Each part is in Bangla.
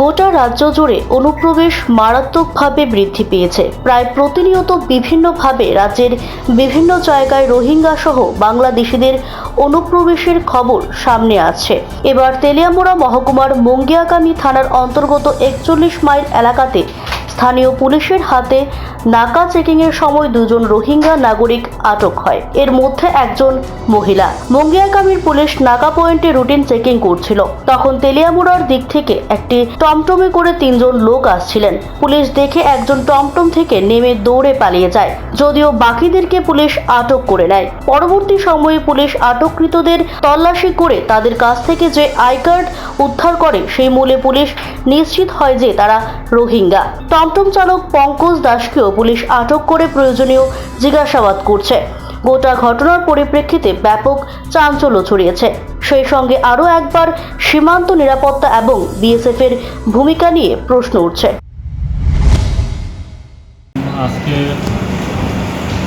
গোটা রাজ্য জুড়ে অনুপ্রবেশ মারাত্মকভাবে বৃদ্ধি পেয়েছে। প্রায় প্রতিনিয়ত বিভিন্নভাবে রাজ্যের বিভিন্ন জায়গায় রোহিঙ্গা সহ বাংলাদেশিদের অনুপ্রবেশের খবর সামনে আসছে। এবার তেলিয়ামুড়া মহকুমার মুঙ্গিয়াকামী থানার অন্তর্গত 41 মাইল এলাকাতে স্থানীয় পুলিশের হাতে নাকা চেকিংয়ের সময় দুজন রোহিঙ্গা নাগরিক আটক হয়। এর মধ্যে একজন মহিলা। মুঙ্গিয়াকামীর পুলিশ নাকা পয়েন্টে রুটিন চেকিং করছিল। তখন তেলিয়ামুড়ার দিক থেকে একটি টমটমে করে 3 জন লোক আসছিলেন। পুলিশ দেখে একজন টমটম থেকে নেমে দৌড়ে পালিয়ে যায়, যদিও বাকিদেরকে পুলিশ আটক করে নেয়। পরবর্তী সময়ে পুলিশ আটককৃতদের তল্লাশি করে তাদের কাছ থেকে যে আই কার্ড উদ্ধার করে সেই মূলে পুলিশ নিশ্চিত হয় যে তারা রোহিঙ্গা। টমটম চালক পঙ্কজ দাসকেও পুলিশ আটক করে প্রয়োজনীয় জিজ্ঞাসাবাদ করছে। গোটা ঘটনার পরিপ্রেক্ষিতে ব্যাপক চাঞ্চল্য ছড়িয়েছে। সেই সঙ্গে আরও একবার সীমান্ত নিরাপত্তা এবং বিএসএফ এর ভূমিকা নিয়ে প্রশ্ন উঠছে। আজকে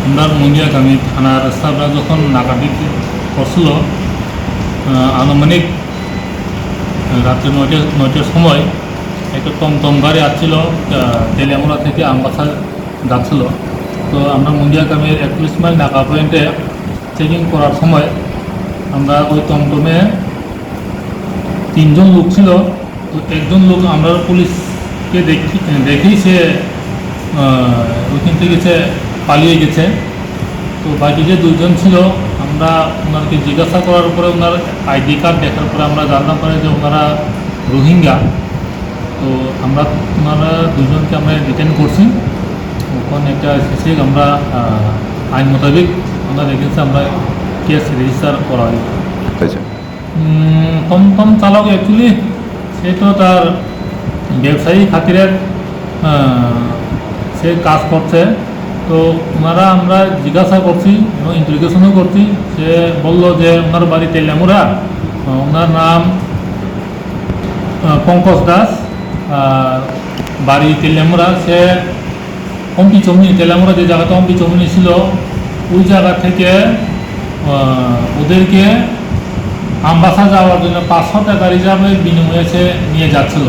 আমরা মুঙ্গিয়াকামী থানার স্টাফরা যখন নাকাবিকি করছিল, আনুমানিক রাত্রে 9টার সময় একটা টমটম গাড়ি আসছিল তেলিয়ামুড়া থেকে আমবাসা যাচ্ছিল। তো আমরা মুঙ্গিয়াকামীর 41 মাইল নাকা পয়েন্টে চেকিং করার সময় আমরা ওই টমটমে 3 জন লোক ছিল। তো একজন লোক আমরা পুলিশকে দেখেই সে ওইখান থেকে সে পালিয়ে গেছে। তো বাকি যে 2 জন ছিল, আমরা ওনাকে জিজ্ঞাসা করার পরে ওনার আইডি কার্ড দেখার পরে আমরা জানতে পারি যে ওনারা রোহিঙ্গা। তো আমরা ওনারা 2 জনকে আমরা ডিটেন করছি। ওখানে একটা শেষে আমরা আইন মোতাবেক আমরা দেখেছি আমরা কেস রেজিস্টার করা হয়। টমটম চালক অ্যাকচুয়ালি সে তো তার ব্যবসায়ী খাতিরে সে কাজ করছে। তো ওনারা আমরা জিজ্ঞাসা করছি এবং ইন্টারোগেশনও করছি। সে বলল যে ওনার বাড়ি তেলিয়ামুড়া, ওনার নাম পঙ্কজ দাস, বাড়ি তেলিয়ামুড়া। সে অম্পি চমনি, তেলিয়ামুড়া যে জায়গাটা অম্পি চমনি ছিল ওই জায়গা থেকে ওদেরকে আমবাসা যাওয়ার জন্য 500 টাকা রিজার্ভের বিনিময়ে সে নিয়ে যাচ্ছিল।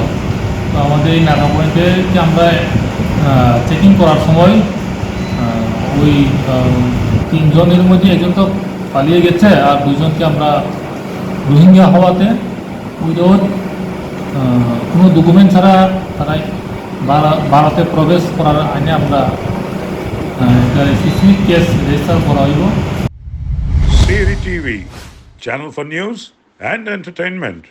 তো আমাদের এই নাকা পয়েন্টে আমরা চেকিং করার সময় ওই 3 জনের মধ্যে একজন তো পালিয়ে গেছে, আর 2 জনকে আমরা রোহিঙ্গা হওয়াতে উইদাউট কোনো ডকুমেন্ট ছাড়া তারা ভারতে প্রবেশ করার আইনে আমরা সিসি কেস রেজিস্টার করা হইব। Siri TV, channel for news and entertainment.